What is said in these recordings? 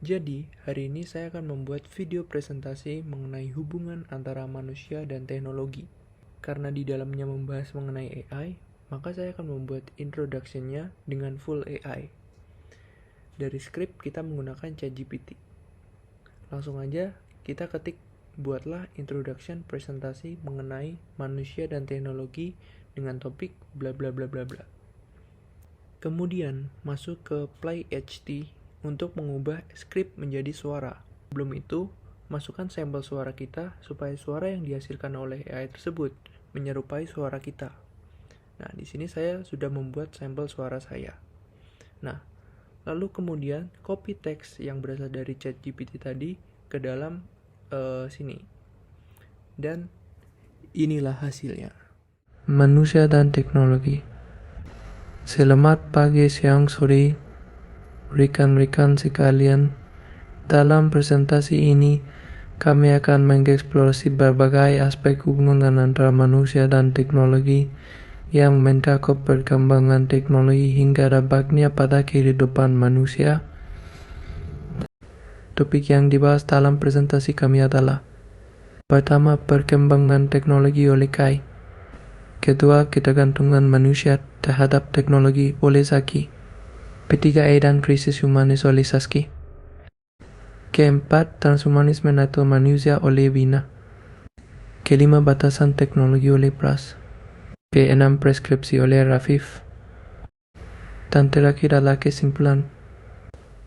Jadi, hari ini saya akan membuat video presentasi mengenai hubungan antara manusia dan teknologi. Karena di dalamnya membahas mengenai AI, maka saya akan membuat introduction-nya dengan full AI. Dari skrip kita menggunakan ChatGPT. Langsung aja kita ketik buatlah introduction presentasi mengenai manusia dan teknologi dengan topik bla bla bla bla bla. Kemudian masuk ke Play HT untuk mengubah skrip menjadi suara. Sebelum itu, masukkan sampel suara kita supaya suara yang dihasilkan oleh AI tersebut menyerupai suara kita. Nah, di sini saya sudah membuat sampel suara saya. Nah, lalu kemudian copy teks yang berasal dari ChatGPT tadi ke dalam sini. Dan inilah hasilnya. Manusia dan teknologi. Selamat pagi, siang, sore, rekan-rekan sekalian. Dalam presentasi ini, kami akan mengeksplorasi berbagai aspek hubungan antara manusia dan teknologi yang mencakup perkembangan teknologi hingga dampaknya pada kehidupan manusia. Topik yang dibahas dalam presentasi kami adalah: pertama, perkembangan teknologi oleh KAI. Kedua, ketergantungan manusia terhadap teknologi oleh Zaki. Ketiga, dan krisis humanis oleh Saski. Keempat, transhumanisme natural manusia oleh Vina. Kelima, batasan teknologi oleh Pras. Keenam, preskripsi oleh Rafif. Dan terakhir adalah kesimpulan.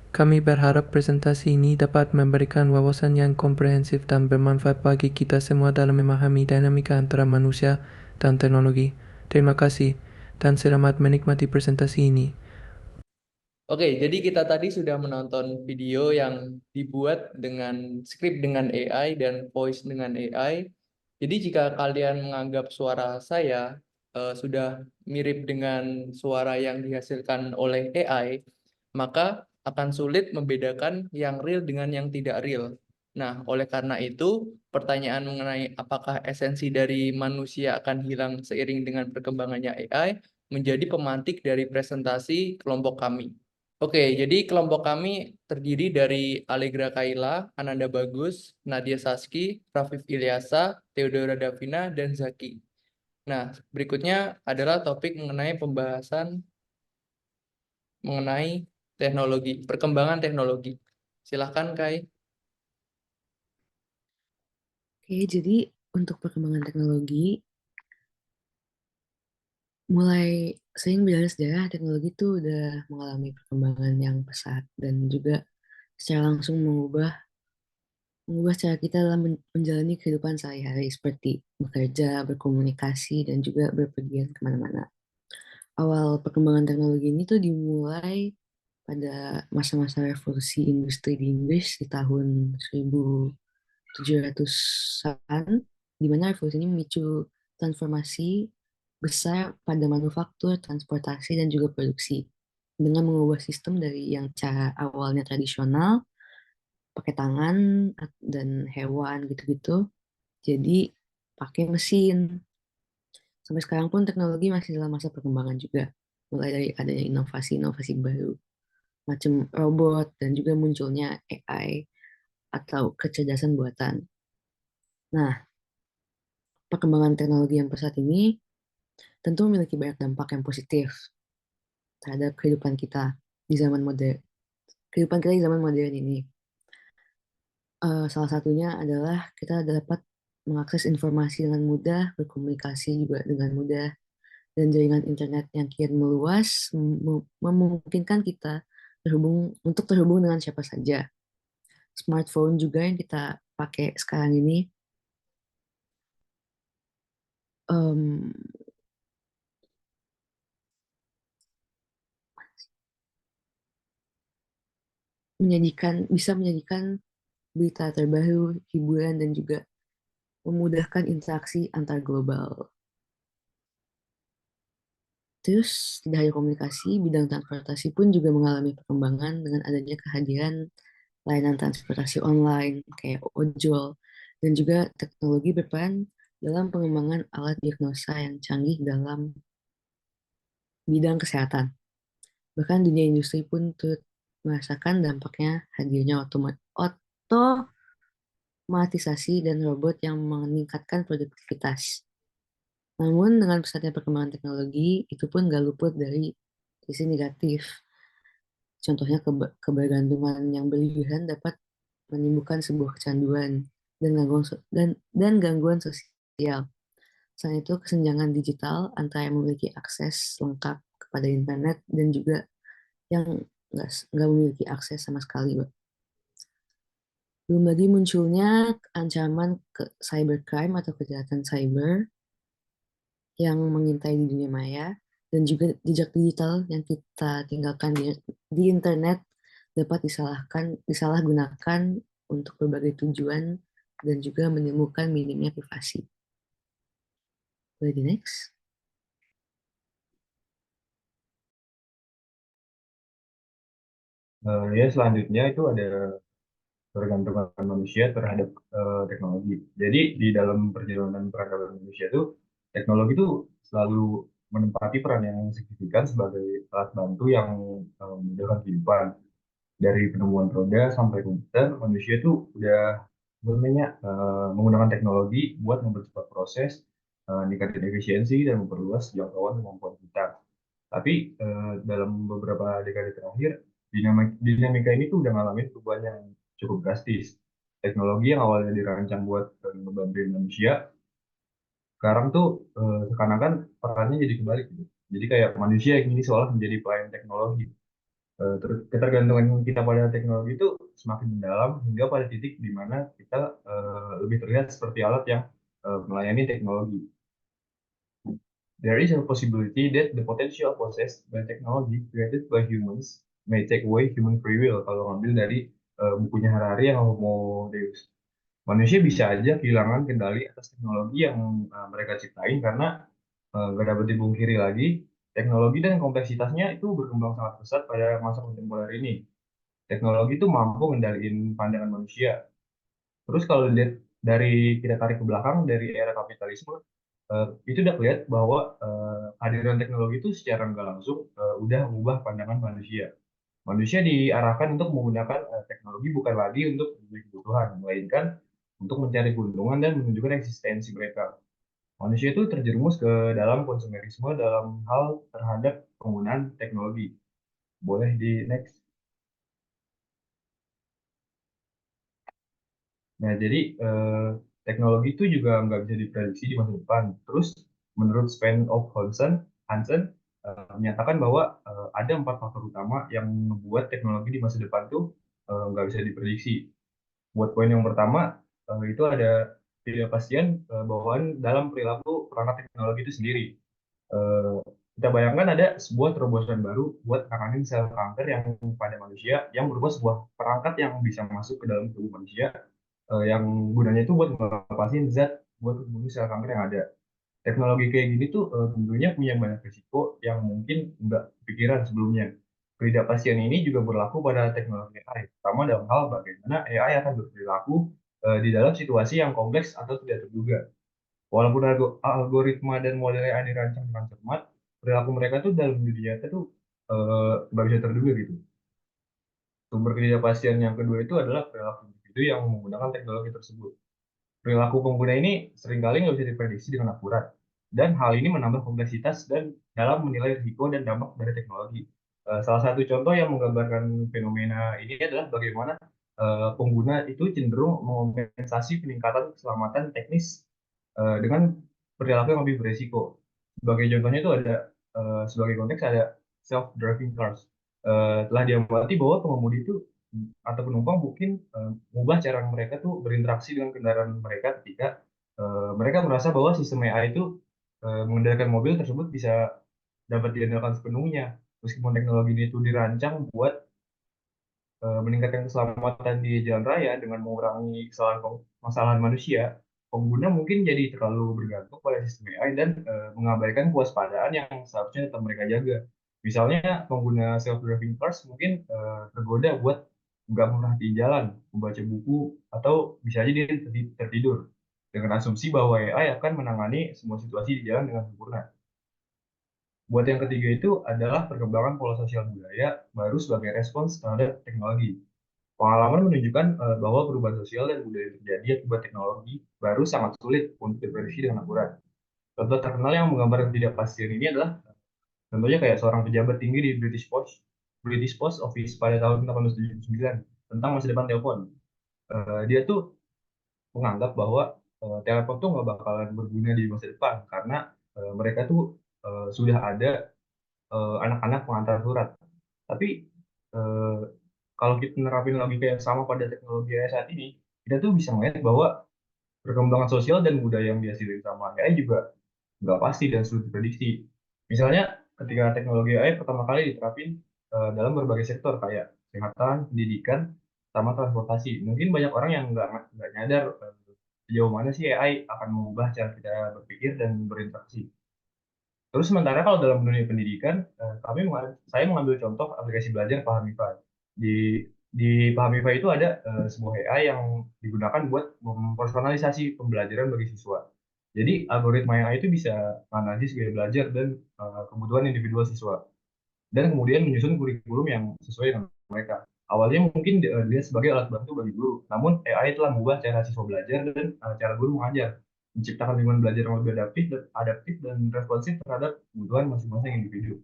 Kami berharap presentasi ini dapat memberikan wawasan yang komprehensif dan bermanfaat bagi kita semua dalam memahami dinamika antara manusia dan teknologi. Terima kasih dan selamat menikmati presentasi ini. Oke, jadi kita tadi sudah menonton video yang dibuat dengan skrip dengan AI dan voice dengan AI. Jadi jika kalian menganggap suara saya sudah mirip dengan suara yang dihasilkan oleh AI, maka akan sulit membedakan yang real dengan yang tidak real. Nah, oleh karena itu, pertanyaan mengenai apakah esensi dari manusia akan hilang seiring dengan perkembangannya AI menjadi pemantik dari presentasi kelompok kami. Oke, jadi kelompok kami terdiri dari Allegra Kaila, Ananda Bagus, Nadia Saski, Rafif Ilyasa, Theodora Davina, dan Zaki. Nah, berikutnya adalah topik mengenai pembahasan mengenai teknologi, perkembangan teknologi. Silahkan, Kai. Oke, jadi untuk perkembangan teknologi, mulai sering berjalan sejarah, teknologi itu udah mengalami perkembangan yang pesat dan juga secara langsung mengubah cara kita dalam menjalani kehidupan sehari-hari seperti bekerja, berkomunikasi, dan juga berpergian kemana-mana. Awal perkembangan teknologi ini tuh dimulai pada masa-masa revolusi industri di Inggris di tahun 1700-an, di mana revolusi ini memicu transformasi besar pada manufaktur, transportasi, dan juga produksi. Dengan mengubah sistem dari yang cara awalnya tradisional, pakai tangan dan hewan gitu-gitu, jadi pakai mesin. Sampai sekarang pun teknologi masih dalam masa perkembangan juga. Mulai dari adanya inovasi-inovasi baru, macam robot, dan juga munculnya AI atau kecerdasan buatan. Nah, perkembangan teknologi yang pesat ini tentu memiliki banyak dampak yang positif terhadap kehidupan kita di zaman modern. Kehidupan kita di zaman modern ini. Salah satunya adalah kita dapat mengakses informasi dengan mudah, berkomunikasi juga dengan mudah, dan jaringan internet yang kian meluas memungkinkan kita terhubung dengan siapa saja. Smartphone juga yang kita pakai sekarang ini em, bisa menyajikan berita terbaru, hiburan, dan juga memudahkan interaksi antar global. Terus, tidak hanya komunikasi, bidang transportasi pun juga mengalami perkembangan dengan adanya kehadiran layanan transportasi online kayak ojol, dan juga teknologi berperan dalam pengembangan alat diagnosa yang canggih dalam bidang kesehatan. Bahkan dunia industri pun turut merasakan dampaknya hadirnya otomatisasi dan robot yang meningkatkan produktivitas. Namun dengan pesatnya perkembangan teknologi, itu pun gak luput dari sisi negatif. Contohnya kebergantungan yang berlebihan dapat menimbulkan sebuah kecanduan dan gangguan sosial. Selain itu, kesenjangan digital antara yang memiliki akses lengkap kepada internet dan juga yang nggak memiliki akses sama sekali, Mbak. Belum lagi munculnya ancaman ke cybercrime atau kejahatan cyber yang mengintai di dunia maya dan juga jejak digital yang kita tinggalkan di internet dapat disalahgunakan untuk berbagai tujuan dan juga menimbulkan minimnya privasi. Boleh di next? Ya selanjutnya itu ada ketergantungan manusia terhadap teknologi. Jadi di dalam perjalanan peradaban manusia itu teknologi itu selalu menempati peran yang signifikan sebagai alat bantu yang memudahkan kehidupan. Dari penemuan roda sampai komputer, manusia itu udah menggunakan teknologi buat mempercepat proses, meningkatkan efisiensi dan memperluas jangkauan kemampuan kita. Tapi dalam beberapa dekade terakhir, dinamika ini tuh udah ngalamin perubahan yang cukup drastis. Teknologi yang awalnya dirancang buat membantu manusia, sekarang tuh seakan-akan perannya jadi kebalik gitu. Jadi kayak manusia yang ini seolah menjadi pelayan teknologi. Terus ketergantungan kita pada teknologi itu semakin mendalam hingga pada titik di mana kita lebih terlihat seperti alat yang melayani teknologi. There is a possibility that the potential possessed by technology created by humans may take away human free will. Kalau ngambil dari bukunya Harari yang Homo Deus. Manusia bisa aja kehilangan kendali atas teknologi yang mereka ciptain karena nggak dapat dipungkiri lagi, teknologi dan kompleksitasnya itu berkembang sangat pesat pada masa kontemporer ini. Teknologi itu mampu mengendalikan pandangan manusia. Terus kalau dilihat dari kita tarik ke belakang dari era kapitalisme, itu udah kelihatan bahwa kehadiran teknologi itu secara nggak langsung udah mengubah pandangan manusia. Manusia diarahkan untuk menggunakan teknologi bukan lagi untuk memenuhi kebutuhan, melainkan untuk mencari keuntungan dan menunjukkan eksistensi mereka. Manusia itu terjerumus ke dalam konsumerisme dalam hal terhadap penggunaan teknologi. Boleh di next. Nah, jadi teknologi itu juga nggak bisa diprediksi di masa depan. Terus, menurut Sven of Hansen menyatakan bahwa ada 4 faktor utama yang membuat teknologi di masa depan tuh nggak bisa diprediksi. Buat poin yang pertama, itu ada ketidakpastian bawaan dalam perilaku perangkat teknologi itu sendiri. Eh, Kita bayangkan ada sebuah terobosan baru buat menangani sel kanker yang pada manusia, yang berupa sebuah perangkat yang bisa masuk ke dalam tubuh manusia yang gunanya itu buat ngelepasin zat buat membunuh sel kanker yang ada. Teknologi kayak gini tuh tentunya punya banyak risiko yang mungkin nggak pikiran sebelumnya. Ketidakpastian ini juga berlaku pada teknologi AI, terutama dalam hal bagaimana AI akan berperilaku di dalam situasi yang kompleks atau tidak terduga. Walaupun algoritma dan model AI dirancang dengan cermat, perilaku mereka tuh dalam dunia nyata tuh nggak bisa terduga gitu. Sumber ketidakpastian yang kedua itu adalah perilaku individu yang menggunakan teknologi tersebut. Perilaku pengguna ini seringkali nggak bisa diprediksi dengan akurat, dan hal ini menambah kompleksitas dan dalam menilai risiko dan dampak dari teknologi. Salah satu contoh yang menggambarkan fenomena ini adalah bagaimana pengguna itu cenderung mengompensasi peningkatan keselamatan teknis dengan perilaku yang lebih beresiko. Sebagai contohnya itu ada, sebagai konteks ada self-driving cars. Telah diamati bahwa pengemudi itu atau penumpang mungkin mengubah cara mereka tuh berinteraksi dengan kendaraan mereka ketika mereka merasa bahwa sistem AI itu mengendalikan mobil tersebut bisa dapat diandalkan sepenuhnya. Meskipun teknologi ini itu dirancang buat meningkatkan keselamatan di jalan raya dengan mengurangi kesalahan manusia, pengguna mungkin jadi terlalu bergantung pada sistem AI dan mengabaikan kewaspadaan yang seharusnya tetap mereka jaga. Misalnya pengguna self-driving cars mungkin tergoda buat nggak merhatiin jalan, membaca buku, atau bisa aja dia tertidur dengan asumsi bahwa AI akan menangani semua situasi di jalan dengan sempurna. Buat yang ketiga itu adalah perkembangan pola sosial budaya baru sebagai respons terhadap teknologi. Pengalaman menunjukkan bahwa perubahan sosial dan budaya yang terjadi akibat teknologi baru sangat sulit untuk diprediksi dengan akurat. Contoh terkenal yang menggambarkan ketidakpastian ini adalah contohnya kayak seorang pejabat tinggi di British Post Office pada tahun 1879 tentang masa depan telepon. Dia tuh menganggap bahwa telepon tuh nggak bakalan berguna di masa depan karena mereka tuh sudah ada anak-anak pengantar surat. Tapi eh, kalau kita nerapin logika yang sama pada teknologi AI saat ini, kita tuh bisa melihat bahwa perkembangan sosial dan budaya yang dihasilkan sama AI juga nggak pasti dan sulit diprediksi. Misalnya, ketika teknologi AI pertama kali diterapin dalam berbagai sektor kayak kesehatan, pendidikan, sama transportasi, mungkin banyak orang yang nggak nyadar sejauh mana sih AI akan mengubah cara kita berpikir dan berinteraksi. Terus sementara kalau dalam dunia pendidikan, saya mengambil contoh aplikasi belajar Pahamify. Di Pahamify itu ada sebuah AI yang digunakan buat mempersonalisasi pembelajaran bagi siswa. Jadi algoritma AI itu bisa menganalisis gaya belajar dan kebutuhan individual siswa dan kemudian menyusun kurikulum yang sesuai dengan mereka. Awalnya mungkin dilihat sebagai alat bantu bagi guru, namun AI telah mengubah cara siswa belajar dan cara guru mengajar, menciptakan lingkungan belajar yang lebih adaptif dan responsif terhadap kebutuhan masing-masing individu.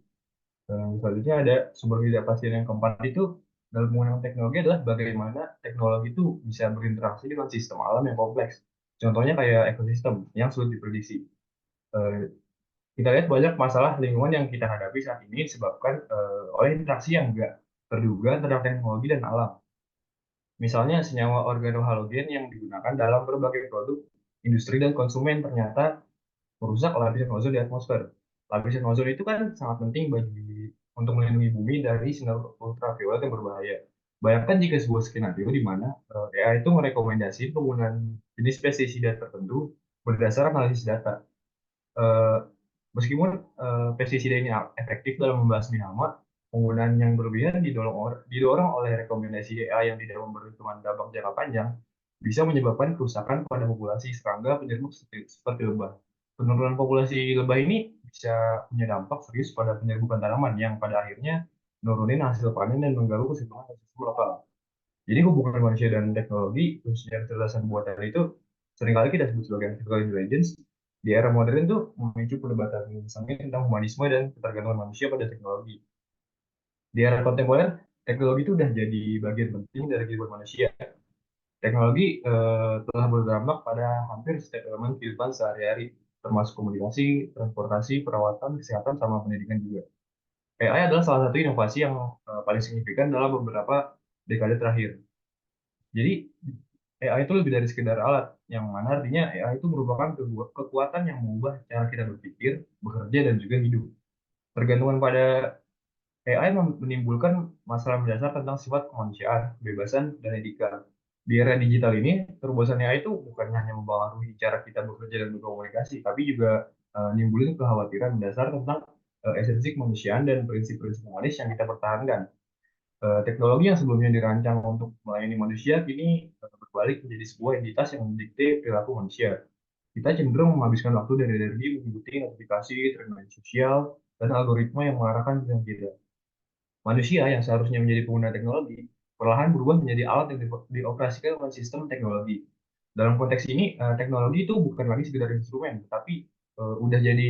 Selanjutnya ada sumber ketidakpastian yang keempat itu dalam penggunaan teknologi adalah bagaimana teknologi itu bisa berinteraksi dengan sistem alam yang kompleks. Contohnya kayak ekosistem yang sulit diprediksi. Eh, kita lihat banyak masalah lingkungan yang kita hadapi saat ini disebabkan oleh interaksi yang enggak terduga antara teknologi dan alam. Misalnya senyawa organohalogen yang digunakan dalam berbagai produk industri dan konsumen ternyata merusak lapisan ozon di atmosfer. Lapisan ozon itu kan sangat penting untuk melindungi bumi dari sinar ultraviolet yang berbahaya. Bayangkan jika sebuah skenario di mana AI itu merekomendasi penggunaan jenis pestisida tertentu berdasarkan analisis data. Eh, Meskipun pestisida ini efektif dalam membasmi hama, penggunaan yang berlebihan didorong oleh rekomendasi AI yang tidak memperhitungkan dampak jangka panjang bisa menyebabkan kerusakan pada populasi serangga penyerbuck seperti lebah. Penurunan populasi lebah ini bisa punya dampak serius pada penyerbukan tanaman yang pada akhirnya nurunin hasil panen dan mengganggu keseimbangan ekosistem lokal. Jadi hubungan manusia dan teknologi, khususnya kecerdasan buatan itu, seringkali kita sebut sebagai artificial intelligence, di era modern tuh memicu perdebatan sengit tentang humanisme dan ketergantungan manusia pada teknologi. Di era kontemporer, teknologi itu udah jadi bagian penting dari kehidupan manusia. Teknologi telah berdampak pada hampir setiap elemen kehidupan sehari-hari, termasuk komunikasi, transportasi, perawatan, kesehatan, sama pendidikan juga. AI adalah salah satu inovasi yang paling signifikan dalam beberapa dekade terakhir. Jadi AI itu lebih dari sekedar alat, yang mana artinya AI itu merupakan kekuatan yang mengubah cara kita berpikir, bekerja, dan juga hidup. Tergantungan pada AI menimbulkan masalah mendasar tentang sifat kemanusiaan, kebebasan, dan etika. Di era digital ini, terobosan AI itu bukan hanya mempengaruhi cara kita bekerja dan berkomunikasi, tapi juga nimbulin kekhawatiran mendasar tentang esensi kemanusiaan dan prinsip-prinsip humanis yang kita pertahankan. Teknologi yang sebelumnya dirancang untuk melayani manusia kini berbalik menjadi sebuah entitas yang mendikte perilaku manusia. Kita cenderung menghabiskan waktu dan energi mengikuti notifikasi, tren media sosial, dan algoritma yang mengarahkan pilihan kita. Manusia yang seharusnya menjadi pengguna teknologi perlahan berubah menjadi alat yang dioperasikan oleh sistem teknologi. Dalam konteks ini, teknologi itu bukan lagi sekedar instrumen, tapi udah jadi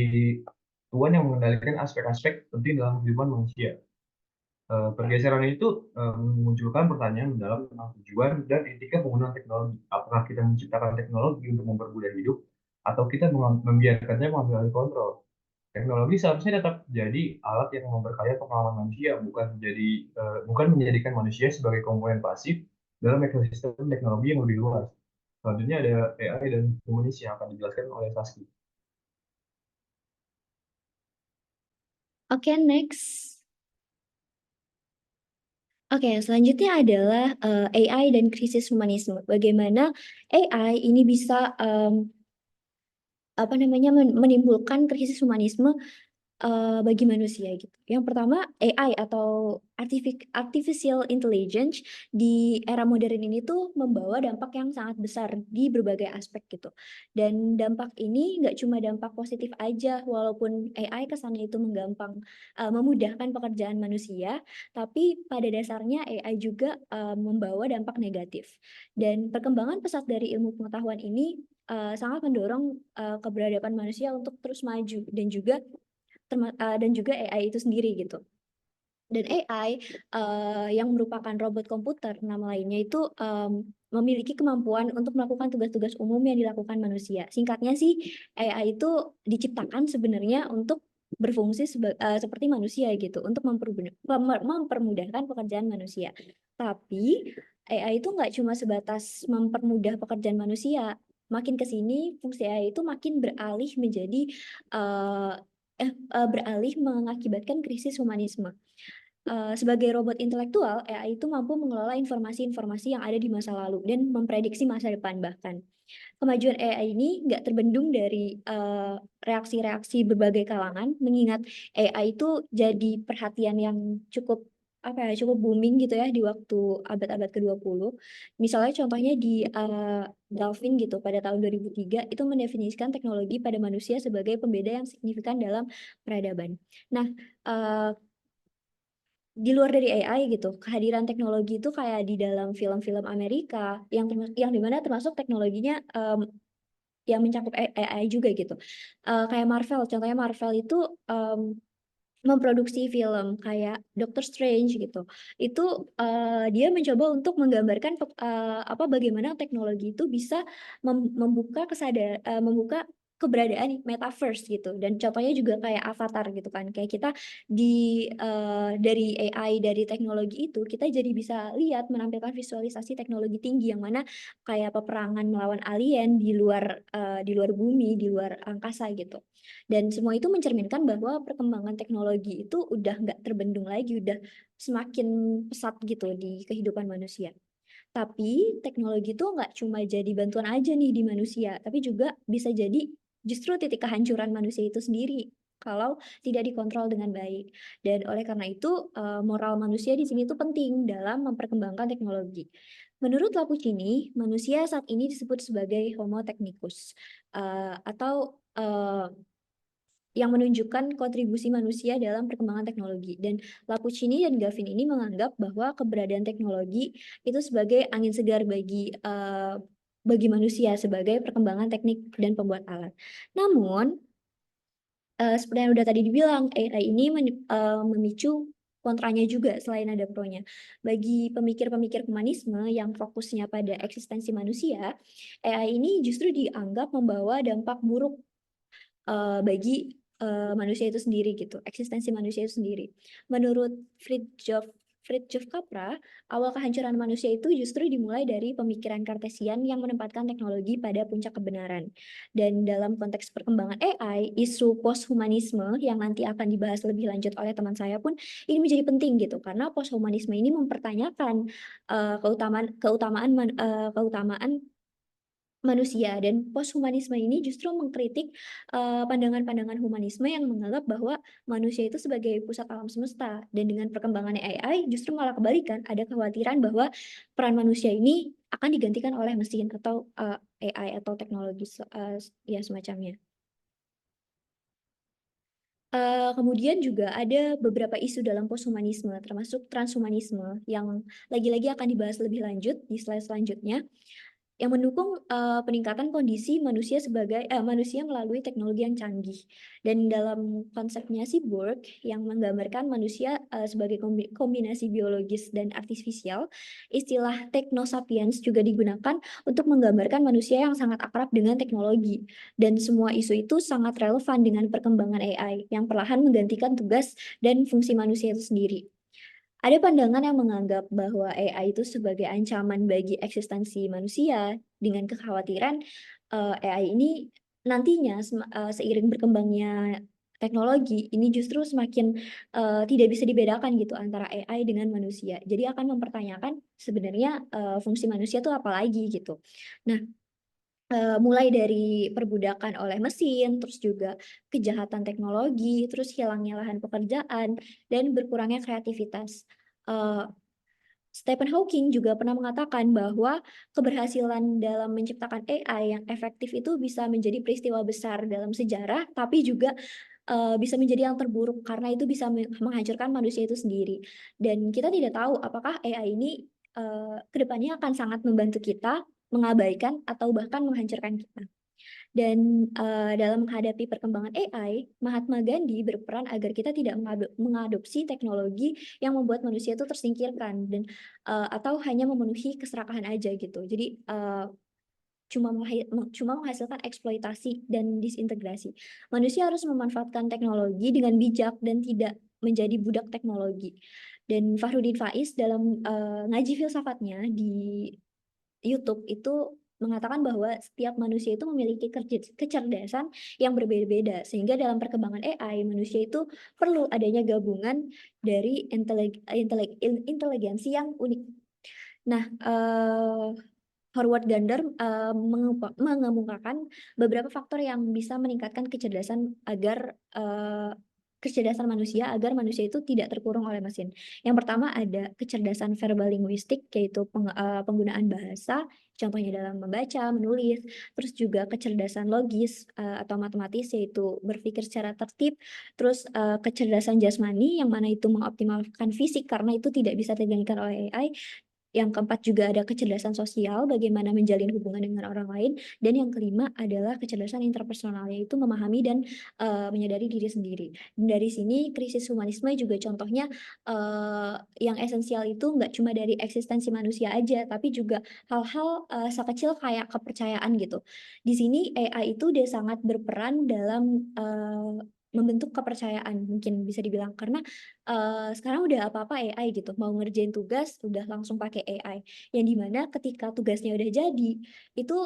tuan yang mengendalikan aspek-aspek penting dalam kehidupan manusia. Pergeseran itu memunculkan pertanyaan mendalam tentang tujuan dan etika penggunaan teknologi. Apakah kita menciptakan teknologi untuk mempermudah hidup, atau kita membiarkannya mengambil alih kontrol? Teknologi seharusnya tetap jadi alat yang memperkaya pengalaman manusia, bukan menjadikan manusia sebagai komponen pasif dalam ekosistem teknologi yang lebih luas. Selanjutnya ada AI dan komunis yang akan dijelaskan oleh Saski. Oke, next. Oke, selanjutnya adalah AI dan krisis humanisme. Bagaimana AI ini bisa menimbulkan krisis humanisme bagi manusia gitu. Yang pertama, AI atau artificial intelligence di era modern ini tuh membawa dampak yang sangat besar di berbagai aspek gitu. Dan dampak ini nggak cuma dampak positif aja, walaupun AI kesannya itu memudahkan pekerjaan manusia, tapi pada dasarnya AI juga membawa dampak negatif. Dan perkembangan pesat dari ilmu pengetahuan ini sangat mendorong keberadaban manusia untuk terus maju dan juga AI itu sendiri gitu. Dan AI yang merupakan robot komputer, nama lainnya itu memiliki kemampuan untuk melakukan tugas-tugas umum yang dilakukan manusia. Singkatnya sih, AI itu diciptakan sebenarnya untuk berfungsi seperti manusia gitu, untuk mempermudahkan pekerjaan manusia. Tapi AI itu nggak cuma sebatas mempermudah pekerjaan manusia. Makin ke sini, fungsi AI itu makin beralih mengakibatkan krisis humanisme. Sebagai robot intelektual, AI itu mampu mengelola informasi-informasi yang ada di masa lalu dan memprediksi masa depan bahkan. Kemajuan AI ini nggak terbendung dari reaksi-reaksi berbagai kalangan, mengingat AI itu jadi perhatian yang cukup booming gitu ya di waktu abad-abad ke-20. Misalnya contohnya di Galvin gitu pada tahun 2003 itu mendefinisikan teknologi pada manusia sebagai pembeda yang signifikan dalam peradaban. Nah, uh, di luar dari AI gitu, kehadiran teknologi itu kayak di dalam film-film Amerika yang dimana termasuk teknologinya yang mencakup AI juga gitu. Kayak Marvel, contohnya Marvel itu memproduksi film kayak Doctor Strange gitu. Itu dia mencoba untuk menggambarkan bagaimana teknologi itu bisa membuka keberadaan metaverse gitu. Dan contohnya juga kayak Avatar gitu kan. Kayak kita dari AI dari teknologi itu kita jadi bisa lihat menampilkan visualisasi teknologi tinggi yang mana kayak peperangan melawan alien di luar bumi, di luar angkasa gitu. Dan semua itu mencerminkan bahwa perkembangan teknologi itu udah nggak terbendung lagi, udah semakin pesat gitu di kehidupan manusia. Tapi teknologi itu nggak cuma jadi bantuan aja nih di manusia, tapi juga bisa jadi justru titik kehancuran manusia itu sendiri kalau tidak dikontrol dengan baik. Dan oleh karena itu, moral manusia di sini tuh penting dalam memperkembangkan teknologi. Menurut Lappuccini, manusia saat ini disebut sebagai Homo technicus, atau yang menunjukkan kontribusi manusia dalam perkembangan teknologi. Dan Lappuccini dan Gavin ini menganggap bahwa keberadaan teknologi itu sebagai angin segar bagi manusia sebagai perkembangan teknik dan pembuat alat. Namun, seperti yang udah tadi dibilang, AI ini memicu kontranya juga selain ada pro-nya. Bagi pemikir-pemikir humanisme yang fokusnya pada eksistensi manusia, AI ini justru dianggap membawa dampak buruk bagi manusia itu sendiri gitu, eksistensi manusia itu sendiri. Menurut Fritjof Capra, awal kehancuran manusia itu justru dimulai dari pemikiran Kartesian yang menempatkan teknologi pada puncak kebenaran. Dan dalam konteks perkembangan AI, isu posthumanisme yang nanti akan dibahas lebih lanjut oleh teman saya pun ini menjadi penting gitu, karena posthumanisme ini mempertanyakan keutamaan manusia, dan posthumanisme ini justru mengkritik pandangan-pandangan humanisme yang menganggap bahwa manusia itu sebagai pusat alam semesta, dan dengan perkembangan AI justru malah kebalikan, ada kekhawatiran bahwa peran manusia ini akan digantikan oleh mesin atau AI atau teknologi ya semacamnya. Kemudian juga ada beberapa isu dalam posthumanisme, termasuk transhumanisme, yang lagi-lagi akan dibahas lebih lanjut di slide selanjutnya, yang mendukung peningkatan kondisi manusia manusia melalui teknologi yang canggih. Dan dalam konsepnya Seaborg yang menggambarkan manusia sebagai kombinasi biologis dan artifisial, istilah technosapiens juga digunakan untuk menggambarkan manusia yang sangat akrab dengan teknologi. Dan semua isu itu sangat relevan dengan perkembangan AI yang perlahan menggantikan tugas dan fungsi manusia itu sendiri. Ada pandangan yang menganggap bahwa AI itu sebagai ancaman bagi eksistensi manusia, dengan kekhawatiran AI ini nantinya seiring berkembangnya teknologi ini justru semakin tidak bisa dibedakan gitu antara AI dengan manusia. Jadi akan mempertanyakan sebenarnya fungsi manusia itu apa lagi gitu. Nah, mulai dari perbudakan oleh mesin, terus juga kejahatan teknologi, terus hilangnya lahan pekerjaan, dan berkurangnya kreativitas. Stephen Hawking juga pernah mengatakan bahwa keberhasilan dalam menciptakan AI yang efektif itu bisa menjadi peristiwa besar dalam sejarah, tapi juga bisa menjadi yang terburuk karena itu bisa menghancurkan manusia itu sendiri. Dan kita tidak tahu apakah AI ini kedepannya akan sangat membantu kita, mengabaikan, atau bahkan menghancurkan kita. Dan dalam menghadapi perkembangan AI, Mahatma Gandhi berperan agar kita tidak mengadopsi teknologi yang membuat manusia itu tersingkirkan dan atau hanya memenuhi keserakahan aja gitu. Jadi cuma menghasilkan eksploitasi dan disintegrasi. Manusia harus memanfaatkan teknologi dengan bijak dan tidak menjadi budak teknologi. Dan Fahrudin Faiz dalam ngaji filsafatnya di YouTube itu mengatakan bahwa setiap manusia itu memiliki kecerdasan yang berbeda-beda, sehingga dalam perkembangan AI manusia itu perlu adanya gabungan dari inteligensi yang unik. Nah, Howard Gardner mengemukakan beberapa faktor yang bisa meningkatkan kecerdasan manusia agar manusia itu tidak terkurung oleh mesin. Yang pertama ada kecerdasan verbal linguistik, yaitu penggunaan bahasa, contohnya dalam membaca, menulis, terus juga kecerdasan logis atau matematis, yaitu berpikir secara tertib, terus kecerdasan jasmani, yang mana itu mengoptimalkan fisik karena itu tidak bisa tergantikan oleh AI. Yang keempat juga ada kecerdasan sosial, bagaimana menjalin hubungan dengan orang lain. Dan yang kelima adalah kecerdasan interpersonal, yaitu memahami dan menyadari diri sendiri. Dan dari sini krisis humanisme juga contohnya yang esensial itu nggak cuma dari eksistensi manusia aja, tapi juga hal-hal sekecil kayak kepercayaan gitu. Di sini AI itu udah sangat berperan dalam membentuk kepercayaan, mungkin bisa dibilang, karena sekarang udah apa-apa AI gitu, mau ngerjain tugas udah langsung pakai AI, yang dimana ketika tugasnya udah jadi itu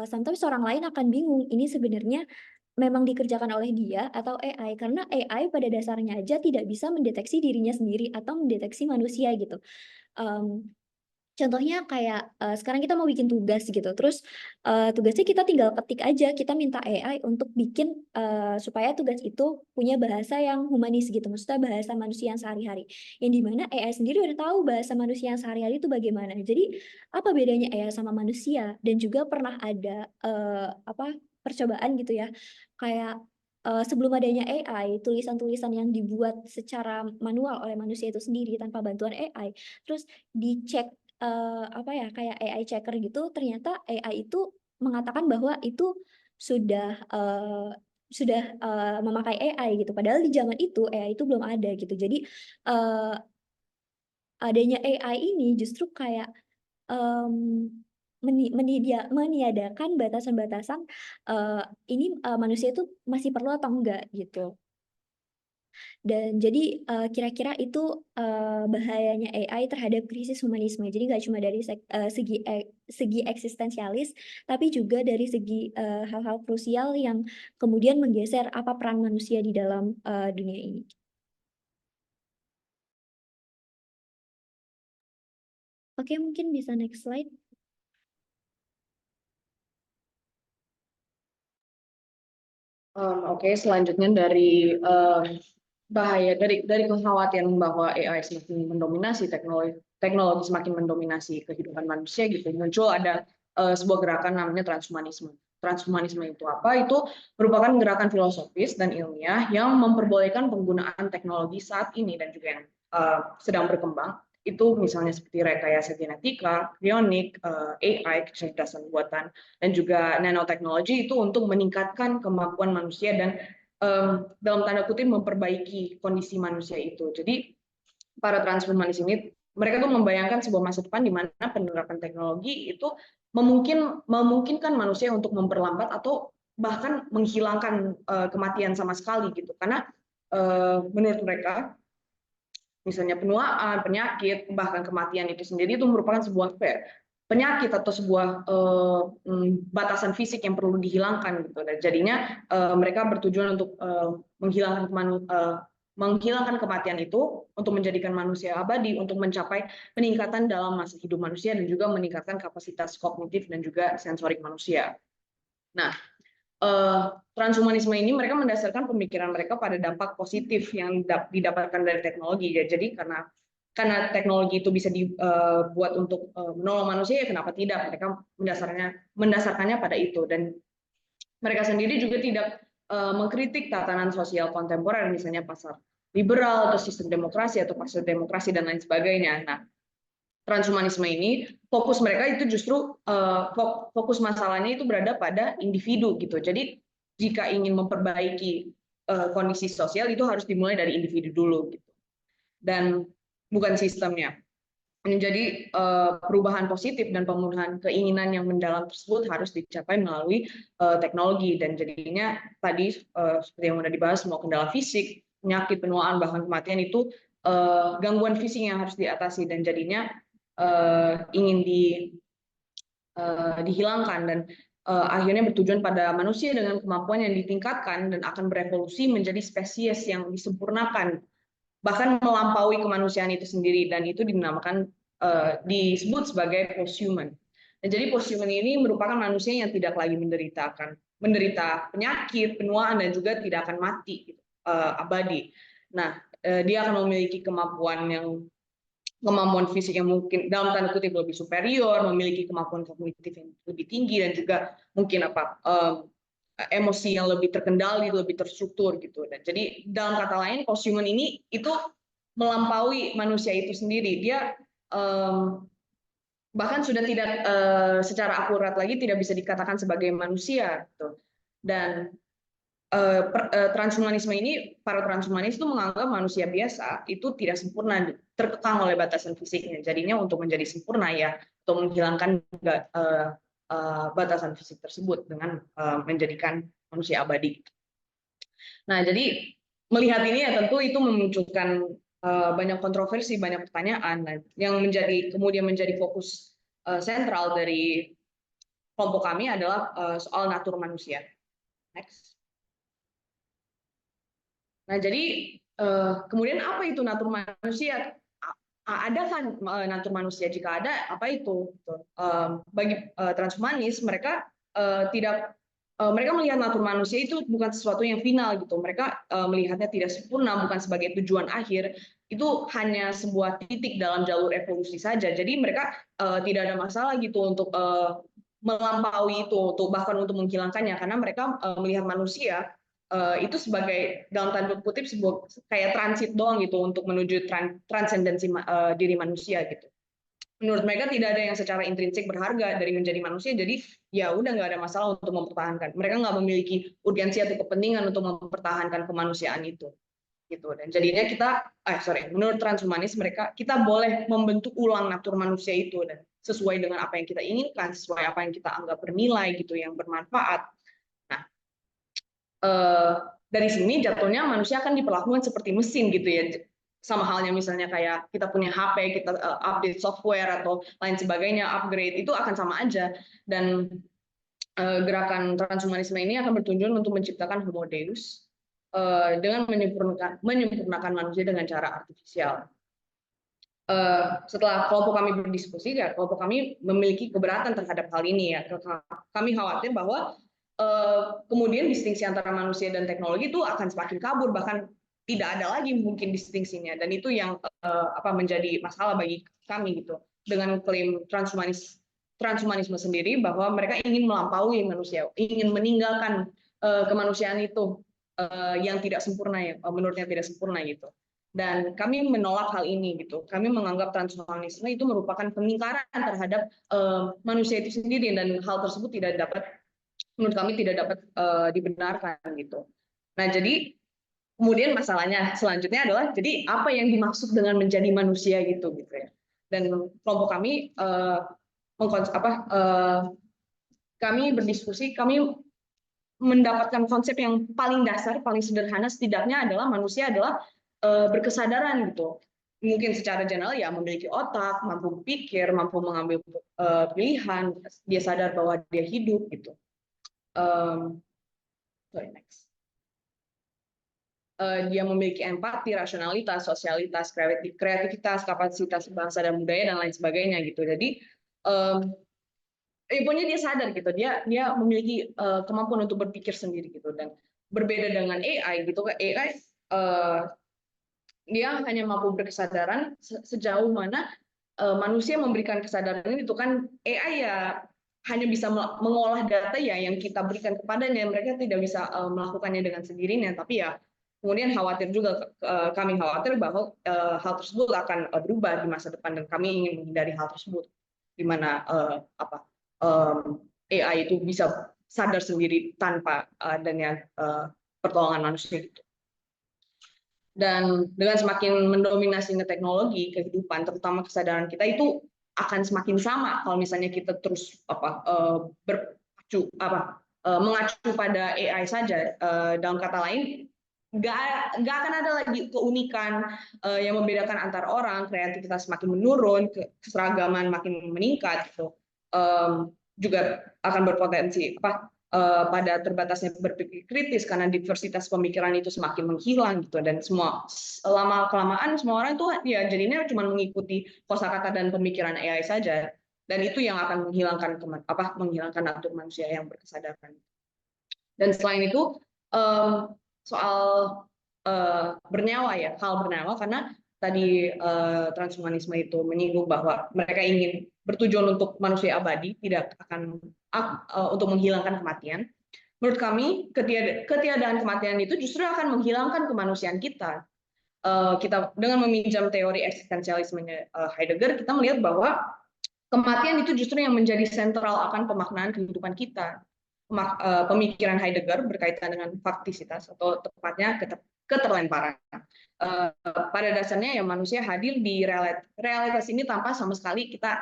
sometimes orang lain akan bingung ini sebenarnya memang dikerjakan oleh dia atau AI, karena AI pada dasarnya aja tidak bisa mendeteksi dirinya sendiri atau mendeteksi manusia gitu. Contohnya kayak sekarang kita mau bikin tugas gitu, terus tugasnya kita tinggal ketik aja, kita minta AI untuk bikin supaya tugas itu punya bahasa yang humanis gitu, maksudnya bahasa manusia yang sehari-hari. Yang dimana AI sendiri udah tahu bahasa manusia yang sehari-hari itu bagaimana. Jadi apa bedanya AI sama manusia? Dan juga pernah ada percobaan gitu ya, kayak sebelum adanya AI, tulisan-tulisan yang dibuat secara manual oleh manusia itu sendiri tanpa bantuan AI, terus dicek kayak AI checker gitu, ternyata AI itu mengatakan bahwa itu sudah memakai AI gitu. Padahal di zaman itu AI itu belum ada gitu. Jadi adanya AI ini justru kayak meniadakan batasan-batasan ini manusia itu masih perlu atau enggak gitu. Dan jadi kira-kira itu bahayanya AI terhadap krisis humanisme. Jadi nggak cuma dari segi eksistensialis, tapi juga dari segi hal-hal krusial yang kemudian menggeser apa peran manusia di dalam dunia ini. Oke, mungkin bisa next slide. Oke, selanjutnya dari bahaya dari kekhawatiran bahwa AI semakin mendominasi teknologi semakin mendominasi kehidupan manusia gitu, muncul ada sebuah gerakan namanya transhumanisme. Transhumanisme itu apa? Itu merupakan gerakan filosofis dan ilmiah yang memperbolehkan penggunaan teknologi saat ini dan juga yang sedang berkembang. Itu misalnya seperti rekayasa genetika, krionik, AI, kecerdasan buatan, dan juga nanoteknologi itu untuk meningkatkan kemampuan manusia dan dalam tanda kutip memperbaiki kondisi manusia itu. Jadi para transhumanis ini mereka tuh membayangkan sebuah masa depan di mana penerapan teknologi itu memungkinkan manusia untuk memperlambat atau bahkan menghilangkan kematian sama sekali gitu. Karena menurut mereka misalnya penuaan, penyakit, bahkan kematian itu sendiri itu merupakan sebuah penyakit atau sebuah batasan fisik yang perlu dihilangkan gitu. Dan jadinya mereka bertujuan untuk menghilangkan kematian itu untuk menjadikan manusia abadi, untuk mencapai peningkatan dalam masa hidup manusia dan juga meningkatkan kapasitas kognitif dan juga sensorik manusia. Nah, transhumanisme ini mereka mendasarkan pemikiran mereka pada dampak positif yang didapatkan dari teknologi ya. Jadi karena teknologi itu bisa dibuat untuk menolong manusia, ya kenapa tidak? Mereka mendasarkannya pada itu, dan mereka sendiri juga tidak mengkritik tatanan sosial kontemporer, misalnya pasar liberal atau sistem demokrasi atau pasar demokrasi dan lain sebagainya. Nah, transhumanisme ini fokus mereka itu justru fokus masalahnya itu berada pada individu gitu. Jadi jika ingin memperbaiki kondisi sosial itu harus dimulai dari individu dulu gitu, dan bukan sistemnya. Menjadi perubahan positif dan pemenuhan keinginan yang mendalam tersebut harus dicapai melalui teknologi, dan jadinya tadi seperti yang sudah dibahas, semua kendala fisik, penyakit, penuaan, bahkan kematian itu gangguan fisik yang harus diatasi, dan jadinya ingin dihilangkan, dan akhirnya bertujuan pada manusia dengan kemampuan yang ditingkatkan dan akan berevolusi menjadi spesies yang disempurnakan, bahkan melampaui kemanusiaan itu sendiri, dan itu disebut sebagai posthuman. Dan jadi posthuman ini merupakan manusia yang tidak lagi menderita penyakit, penuaan, dan juga tidak akan mati abadi. Nah, dia akan memiliki kemampuan fisik yang mungkin dalam tanda kutip lebih superior, memiliki kemampuan kognitif yang lebih tinggi, dan juga mungkin emosi yang lebih terkendali, lebih terstruktur gitu. Dan jadi dalam kata lain, posthuman ini itu melampaui manusia itu sendiri. Dia bahkan sudah tidak secara akurat lagi tidak bisa dikatakan sebagai manusia gitu. Dan transhumanisme ini, para transhumanis itu menganggap manusia biasa itu tidak sempurna, terkekang oleh batasan fisiknya. Jadinya untuk menjadi sempurna ya, untuk menghilangkan batasan fisik tersebut dengan menjadikan manusia abadi. Nah, jadi melihat ini ya tentu itu memunculkan banyak kontroversi, banyak pertanyaan, yang kemudian menjadi fokus sentral dari kelompok kami adalah soal natur manusia. Next. Nah, jadi kemudian apa itu natur manusia? Ada kan natur manusia? Jika ada, apa itu? Bagi transhumanis, mereka mereka melihat natur manusia itu bukan sesuatu yang final gitu. Mereka melihatnya tidak sempurna, bukan sebagai tujuan akhir. Itu hanya sebuah titik dalam jalur evolusi saja. Jadi mereka tidak ada masalah gitu untuk melampaui itu, bahkan untuk menghilangkannya, karena mereka melihat manusia itu sebagai dalam tanda kutip sebuah kayak transit doang gitu untuk menuju transendensi diri manusia gitu. Menurut mereka tidak ada yang secara intrinsik berharga dari menjadi manusia, jadi ya udah nggak ada masalah untuk mempertahankan. Mereka nggak memiliki urgensi atau kepentingan untuk mempertahankan kemanusiaan itu gitu. Dan jadinya menurut transhumanis kita boleh membentuk ulang natur manusia itu, dan sesuai dengan apa yang kita inginkan, sesuai apa yang kita anggap bernilai gitu, yang bermanfaat. Nah, dari sini jatuhnya manusia akan diperlakukan seperti mesin gitu ya, sama halnya misalnya kayak kita punya HP, kita update software atau lain sebagainya, upgrade, itu akan sama aja. Dan gerakan transhumanisme ini akan bertujuan untuk menciptakan Homo Deus dengan menyempurnakan manusia dengan cara artifisial. Setelah kelompok kami berdiskusi, ya, kelompok kami memiliki keberatan terhadap hal ini ya. Kami khawatir bahwa kemudian distingsi antara manusia dan teknologi itu akan semakin kabur, bahkan tidak ada lagi mungkin distingsinya, dan itu yang menjadi masalah bagi kami gitu, dengan klaim transhumanisme sendiri bahwa mereka ingin melampaui manusia, ingin meninggalkan kemanusiaan itu yang tidak sempurna ya, menurutnya tidak sempurna gitu. Dan kami menolak hal ini gitu. Kami menganggap transhumanisme itu merupakan pengingkaran terhadap manusia itu sendiri, dan hal tersebut menurut kami tidak dapat dibenarkan gitu. Nah, jadi kemudian masalahnya selanjutnya adalah, jadi apa yang dimaksud dengan menjadi manusia gitu ya. Dan kelompok kami kami berdiskusi, kami mendapatkan konsep yang paling dasar, paling sederhana setidaknya adalah manusia adalah berkesadaran gitu. Mungkin secara general ya memiliki otak, mampu berpikir, mampu mengambil pilihan, dia sadar bahwa dia hidup gitu. Next. Dia memiliki empati, rasionalitas, sosialitas, kreativitas, kapasitas bahasa dan budaya, dan lain sebagainya gitu. Jadi pokoknya dia sadar gitu, dia memiliki kemampuan untuk berpikir sendiri gitu. Dan berbeda dengan AI gitu, AI dia hanya mampu berkesadaran sejauh mana manusia memberikan kesadaran itu. Kan AI ya hanya bisa mengolah data ya yang kita berikan kepadanya, mereka tidak bisa melakukannya dengan sendirinya. Tapi ya kemudian kami khawatir bahwa hal tersebut akan berubah di masa depan, dan kami ingin menghindari hal tersebut, di mana AI itu bisa sadar sendiri tanpa adanya pertolongan manusia gitu. Dan dengan semakin mendominasinya teknologi kehidupan, terutama kesadaran kita itu akan semakin sama kalau misalnya kita terus mengacu pada AI saja. Dalam kata lain, nggak akan ada lagi keunikan yang membedakan antar orang, kreativitas makin menurun, keseragaman makin meningkat gitu. Juga akan berpotensi pada terbatasnya berpikir kritis karena diversitas pemikiran itu semakin menghilang gitu. Dan lama kelamaan semua orang itu ya jadinya cuma mengikuti kosakata dan pemikiran AI saja, dan itu yang akan menghilangkan natur manusia yang berkesadaran. Dan selain itu soal bernyawa ya, hal bernyawa, karena tadi transhumanisme itu menyinggung bahwa mereka ingin bertujuan untuk manusia abadi, tidak akan untuk menghilangkan kematian. Menurut kami, ketiadaan kematian itu justru akan menghilangkan kemanusiaan kita. Kita dengan meminjam teori eksistensialisme Heidegger, kita melihat bahwa kematian itu justru yang menjadi sentral akan pemaknaan kehidupan kita. Pemikiran Heidegger berkaitan dengan faktisitas, atau tepatnya keterlemparan. Pada dasarnya ya manusia hadir di realitas ini tanpa sama sekali kita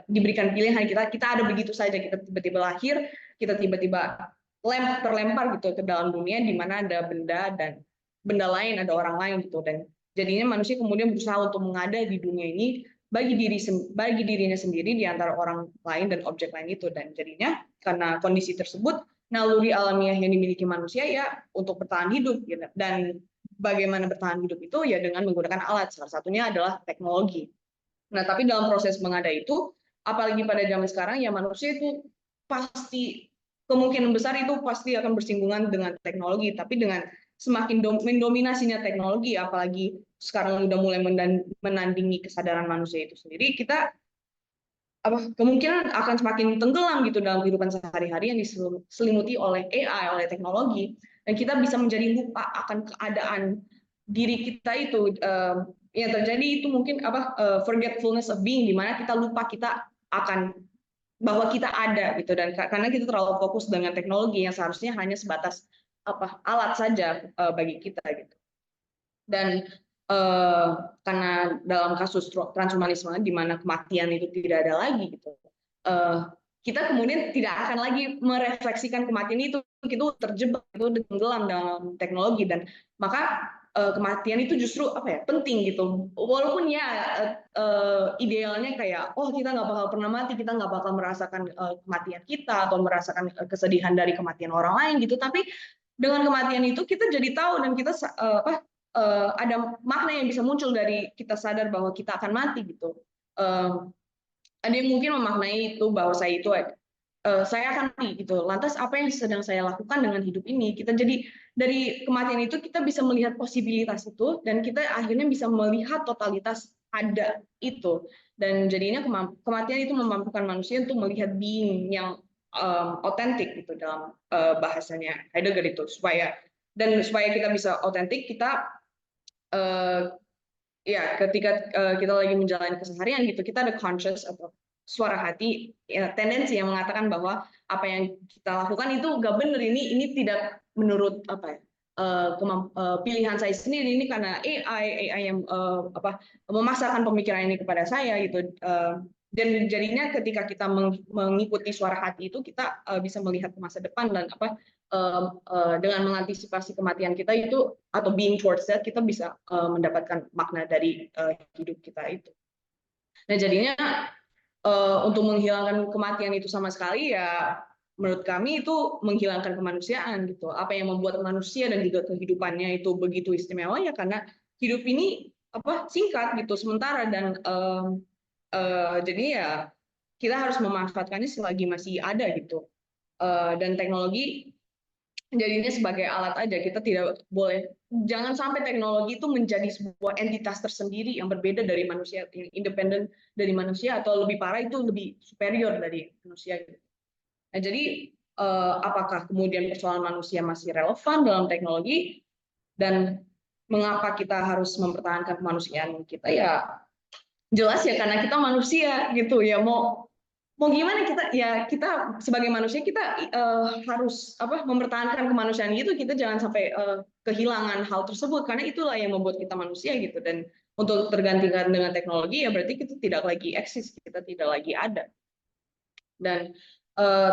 diberikan pilihan. Kita ada begitu saja, kita tiba-tiba lahir, kita tiba-tiba terlempar gitu ke dalam dunia di mana ada benda lain, ada orang lain gitu. Dan jadinya manusia kemudian berusaha untuk mengada di dunia ini bagi dirinya sendiri di antara orang lain dan objek lain itu. Dan jadinya karena kondisi tersebut, naluri alamiah yang dimiliki manusia ya untuk bertahan hidup gitu. Dan bagaimana bertahan hidup itu ya dengan menggunakan alat, salah satunya adalah teknologi. Nah, tapi dalam proses mengada itu, apalagi pada zaman sekarang ya manusia itu pasti kemungkinan besar itu pasti akan bersinggungan dengan teknologi. Tapi dengan semakin mendominasinya teknologi, apalagi sekarang udah mulai menandingi kesadaran manusia itu sendiri, kita kemungkinan akan semakin tenggelam gitu dalam kehidupan sehari-hari yang diselimuti oleh AI, oleh teknologi, dan kita bisa menjadi lupa akan keadaan diri kita itu. Yang terjadi itu mungkin forgetfulness of being, di mana kita lupa bahwa kita ada gitu, dan karena kita terlalu fokus dengan teknologi yang seharusnya hanya sebatas alat saja bagi kita gitu. Dan karena dalam kasus transhumanisme di mana kematian itu tidak ada lagi gitu, kita kemudian tidak akan lagi merefleksikan kematian itu, terjebak, itu tenggelam dalam teknologi. Dan maka kematian itu justru penting gitu, walaupun ya idealnya kayak kita nggak bakal pernah mati, kita nggak bakal merasakan kematian kita atau merasakan kesedihan dari kematian orang lain gitu. Tapi dengan kematian itu kita jadi tahu, dan kita ada makna yang bisa muncul dari kita sadar bahwa kita akan mati gitu. Ada yang mungkin memaknai itu bahwa saya akan mati gitu. Lantas apa yang sedang saya lakukan dengan hidup ini? Kita jadi dari kematian itu kita bisa melihat posibilitas itu, dan kita akhirnya bisa melihat totalitas ada itu. Dan jadinya kematian itu memampukan manusia untuk melihat being yang otentik gitu dalam bahasanya Heidegger itu, supaya kita bisa otentik, kita ketika kita lagi menjalani keseharian gitu, kita ada conscious atau suara hati, tendensi yang mengatakan bahwa apa yang kita lakukan itu nggak benar, ini tidak menurut pilihan saya sendiri, ini karena AI yang memasarkan pemikiran ini kepada saya gitu. Dan jadinya ketika kita mengikuti suara hati itu, kita bisa melihat ke masa depan, dan dengan mengantisipasi kematian kita itu, atau being towards that, kita bisa mendapatkan makna dari hidup kita itu. Nah, jadinya untuk menghilangkan kematian itu sama sekali ya menurut kami itu menghilangkan kemanusiaan gitu. Apa yang membuat manusia dan juga kehidupannya itu begitu istimewa ya karena hidup ini singkat gitu, sementara, dan jadi ya kita harus memanfaatkannya selagi masih ada gitu. Dan teknologi jadinya sebagai alat aja, kita tidak boleh, jangan sampai teknologi itu menjadi sebuah entitas tersendiri yang berbeda dari manusia, yang independen dari manusia, atau lebih parah itu lebih superior dari manusia. Nah, jadi apakah kemudian persoalan manusia masih relevan dalam teknologi, dan mengapa kita harus mempertahankan kemanusiaan kita? Ya jelas ya karena kita manusia gitu ya, mau gimana kita sebagai manusia kita harus mempertahankan kemanusiaan gitu, kita jangan sampai kehilangan hal tersebut, karena itulah yang membuat kita manusia gitu. Dan untuk tergantikan dengan teknologi ya berarti kita tidak lagi eksis, kita tidak lagi ada. Dan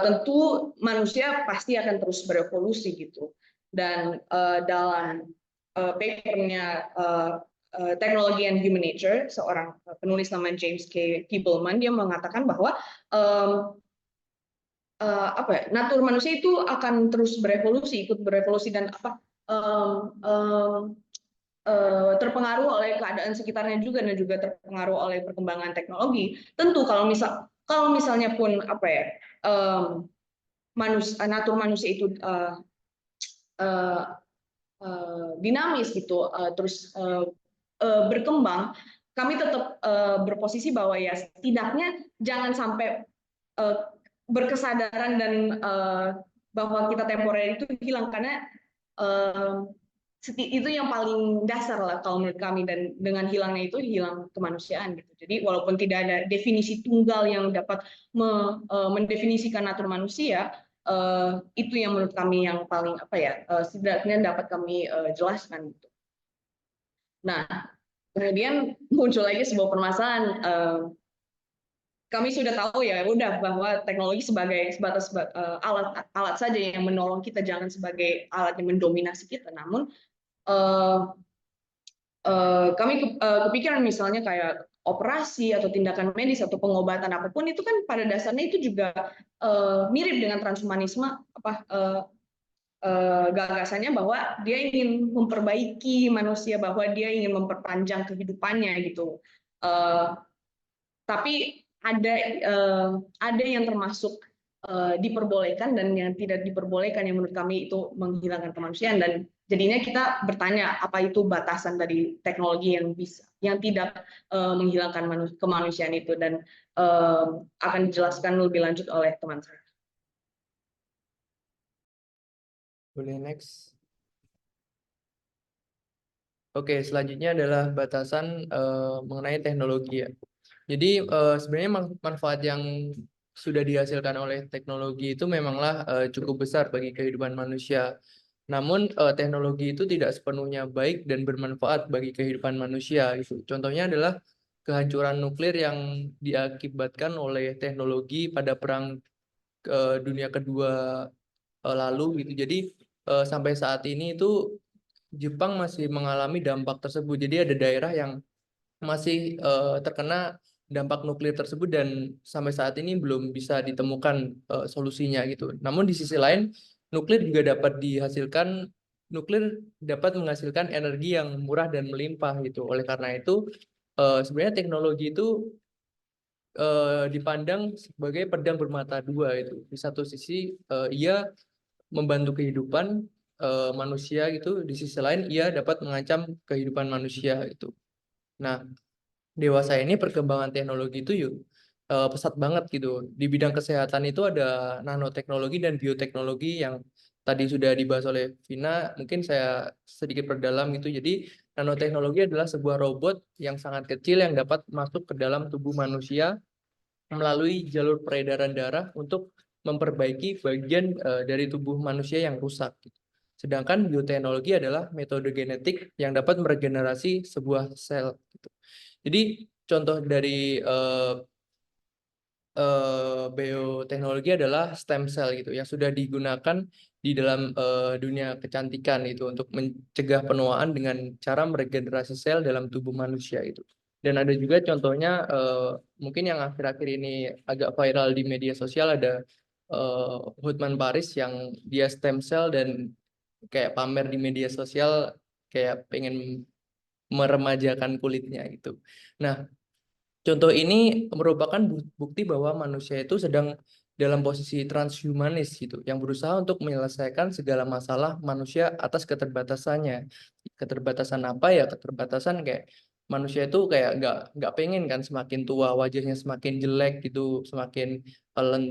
tentu manusia pasti akan terus berevolusi gitu. Dan dalam papernya Technology and Human Nature, seorang penulis namanya James K. Peebleman, dia mengatakan bahwa natur manusia itu akan terus berevolusi, ikut berevolusi, dan terpengaruh oleh keadaan sekitarnya juga, dan juga terpengaruh oleh perkembangan teknologi. Tentu kalau misalnya pun natur manusia itu dinamis gitu, terus berkembang, kami tetap berposisi bahwa ya setidaknya jangan sampai berkesadaran dan bahwa kita temporer itu hilang, karena itu yang paling dasar lah kalau menurut kami, dan dengan hilangnya itu hilang kemanusiaan gitu. Jadi walaupun tidak ada definisi tunggal yang dapat mendefinisikan natur manusia, itu yang menurut kami yang paling setidaknya dapat kami jelaskan gitu. Nah, kemudian muncul lagi sebuah permasalahan. Kami sudah tahu ya udah bahwa teknologi sebatas alat saja yang menolong kita, jangan sebagai alat yang mendominasi kita. Namun kami kepikiran misalnya kayak operasi atau tindakan medis atau pengobatan apapun itu kan pada dasarnya itu juga mirip dengan transhumanisme, gagasannya bahwa dia ingin memperbaiki manusia, bahwa dia ingin memperpanjang kehidupannya gitu. Tapi ada yang termasuk diperbolehkan dan yang tidak diperbolehkan, yang menurut kami itu menghilangkan kemanusiaan. Dan jadinya kita bertanya apa itu batasan dari teknologi yang tidak menghilangkan kemanusiaan itu, dan akan dijelaskan lebih lanjut oleh teman saya. Boleh next. Oke, selanjutnya adalah batasan mengenai teknologi ya. Jadi sebenarnya manfaat yang sudah dihasilkan oleh teknologi itu memanglah cukup besar bagi kehidupan manusia. Namun teknologi itu tidak sepenuhnya baik dan bermanfaat bagi kehidupan manusia. Gitu. Contohnya adalah kehancuran nuklir yang diakibatkan oleh teknologi pada Perang Dunia Kedua lalu gitu. Jadi sampai saat ini itu Jepang masih mengalami dampak tersebut. Jadi ada daerah yang masih terkena dampak nuklir tersebut dan sampai saat ini belum bisa ditemukan solusinya gitu. Namun di sisi lain nuklir dapat menghasilkan energi yang murah dan melimpah gitu. Oleh karena itu sebenarnya teknologi itu dipandang sebagai pedang bermata dua itu. Di satu sisi ia membantu kehidupan manusia gitu, di sisi lain ia dapat mengancam kehidupan manusia itu. Nah, dewasa ini perkembangan teknologi itu pesat banget gitu. Di bidang kesehatan itu ada nanoteknologi dan bioteknologi yang tadi sudah dibahas oleh Vina, mungkin saya sedikit perdalam gitu. Jadi nanoteknologi adalah sebuah robot yang sangat kecil yang dapat masuk ke dalam tubuh manusia melalui jalur peredaran darah untuk memperbaiki bagian dari tubuh manusia yang rusak. Sedangkan bioteknologi adalah metode genetik yang dapat meregenerasi sebuah sel. Jadi contoh dari bioteknologi adalah stem cell gitu yang sudah digunakan di dalam dunia kecantikan itu untuk mencegah penuaan dengan cara meregenerasi sel dalam tubuh manusia itu. Dan ada juga contohnya mungkin yang akhir-akhir ini agak viral di media sosial, ada Hotman Paris yang dia stem cell dan kayak pamer di media sosial kayak pengen meremajakan kulitnya gitu. Nah, Contoh ini merupakan bukti bahwa manusia itu sedang dalam posisi transhumanis gitu, yang berusaha untuk menyelesaikan segala masalah manusia atas keterbatasannya. Keterbatasan apa ya? Keterbatasan kayak manusia itu kayak nggak pengen kan semakin tua wajahnya semakin jelek gitu, semakin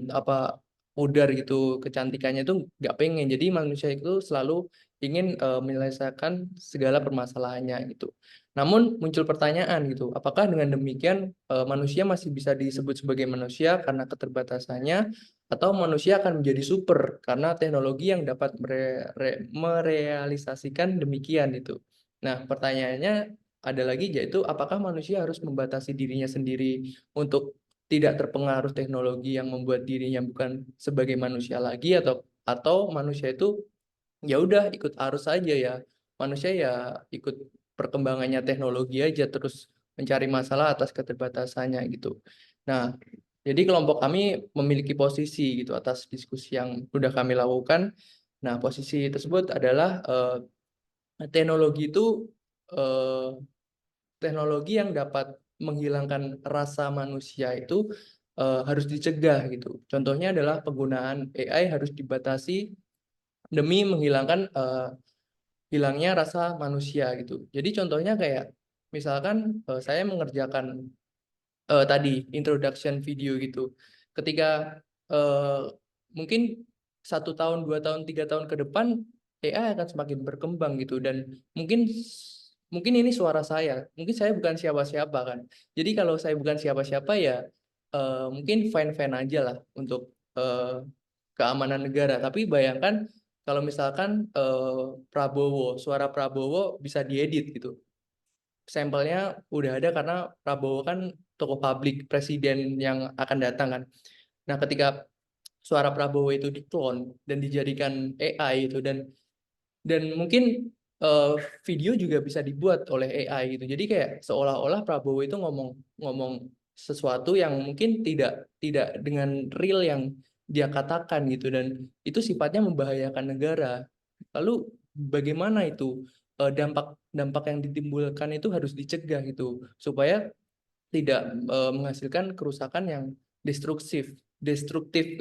apa pudar gitu, kecantikannya itu nggak pengen. Jadi manusia itu selalu ingin menyelesaikan segala permasalahannya gitu. Namun muncul pertanyaan gitu, apakah dengan demikian manusia masih bisa disebut sebagai manusia karena keterbatasannya, atau manusia akan menjadi super karena teknologi yang dapat merealisasikan demikian itu. Nah, pertanyaannya ada lagi, yaitu apakah manusia harus membatasi dirinya sendiri untuk tidak terpengaruh teknologi yang membuat dirinya bukan sebagai manusia lagi, atau manusia itu ya udah ikut arus aja ya, manusia ya ikut perkembangannya teknologi aja terus mencari masalah atas keterbatasannya gitu. Nah, jadi kelompok kami memiliki posisi gitu atas diskusi yang sudah kami lakukan. Nah, posisi tersebut adalah teknologi itu eh, teknologi yang dapat menghilangkan rasa manusia itu harus dicegah gitu. Contohnya adalah penggunaan AI harus dibatasi demi menghilangkan hilangnya rasa manusia gitu. Jadi contohnya kayak misalkan saya mengerjakan tadi introduction video gitu. Ketika eh, mungkin 1 tahun, 2 tahun, 3 tahun ke depan AI akan semakin berkembang gitu, dan mungkin mungkin ini suara saya. Mungkin saya bukan siapa-siapa kan. Jadi kalau saya bukan siapa-siapa ya mungkin fine-fine aja lah untuk keamanan negara. Tapi bayangkan kalau misalkan suara Prabowo bisa diedit gitu. Sampelnya udah ada karena Prabowo kan tokoh publik presiden yang akan datang kan. Nah, ketika suara Prabowo itu diklon dan dijadikan AI itu, dan mungkin eh, video juga bisa dibuat oleh AI gitu. Jadi kayak seolah-olah Prabowo itu ngomong ngomong sesuatu yang mungkin tidak tidak dengan real yang dia katakan gitu, dan itu sifatnya membahayakan negara. Lalu bagaimana itu dampak dampak yang ditimbulkan itu harus dicegah gitu supaya tidak menghasilkan kerusakan yang destruktif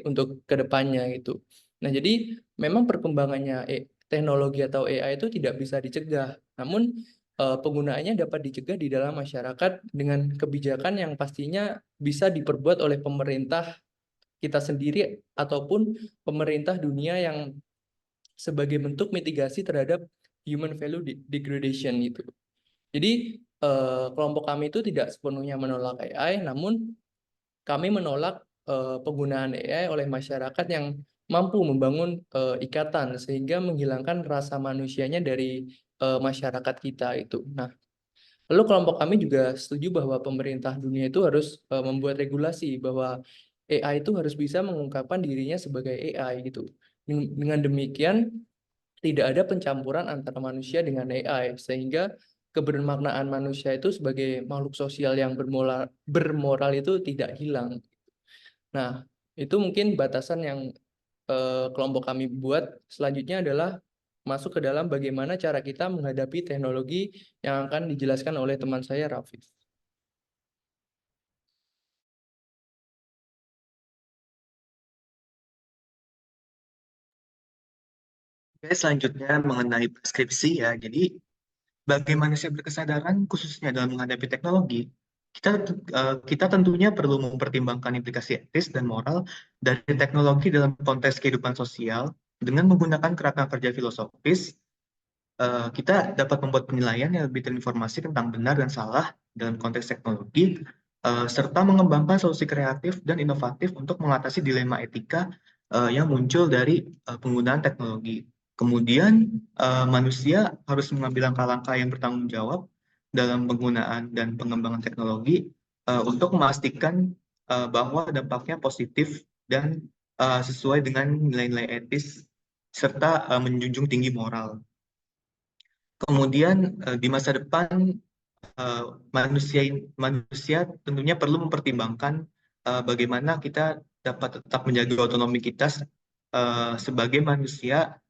untuk kedepannya gitu. Nah, jadi memang perkembangannya teknologi atau AI itu tidak bisa dicegah, namun penggunaannya dapat dicegah di dalam masyarakat dengan kebijakan yang pastinya bisa diperbuat oleh pemerintah kita sendiri ataupun pemerintah dunia yang sebagai bentuk mitigasi terhadap human value degradation itu. Jadi kelompok kami itu tidak sepenuhnya menolak AI, namun kami menolak penggunaan AI oleh masyarakat yang mampu membangun ikatan sehingga menghilangkan rasa manusianya dari masyarakat kita itu. Nah, lalu kelompok kami juga setuju bahwa pemerintah dunia itu harus membuat regulasi bahwa AI itu harus bisa mengungkapkan dirinya sebagai AI gitu. Dengan demikian tidak ada pencampuran antara manusia dengan AI, sehingga kebermaknaan manusia itu sebagai makhluk sosial yang bermoral itu tidak hilang. Nah, itu mungkin batasan yang kelompok kami buat. Selanjutnya adalah masuk ke dalam bagaimana cara kita menghadapi teknologi yang akan dijelaskan oleh teman saya, Rafif. Oke, selanjutnya mengenai preskripsi ya. Jadi bagi manusia berkesadaran khususnya dalam menghadapi teknologi, kita tentunya perlu mempertimbangkan implikasi etis dan moral dari teknologi dalam konteks kehidupan sosial dengan menggunakan kerangka kerja filosofis. Kita dapat membuat penilaian yang lebih terinformasi tentang benar dan salah dalam konteks teknologi, serta mengembangkan solusi kreatif dan inovatif untuk mengatasi dilema etika yang muncul dari penggunaan teknologi. Kemudian, manusia harus mengambil langkah-langkah yang bertanggung jawab dalam penggunaan dan pengembangan teknologi untuk memastikan bahwa dampaknya positif dan sesuai dengan nilai-nilai etis serta menjunjung tinggi moral. Kemudian di masa depan manusia tentunya perlu mempertimbangkan bagaimana kita dapat tetap menjaga otonomi kita sebagai manusia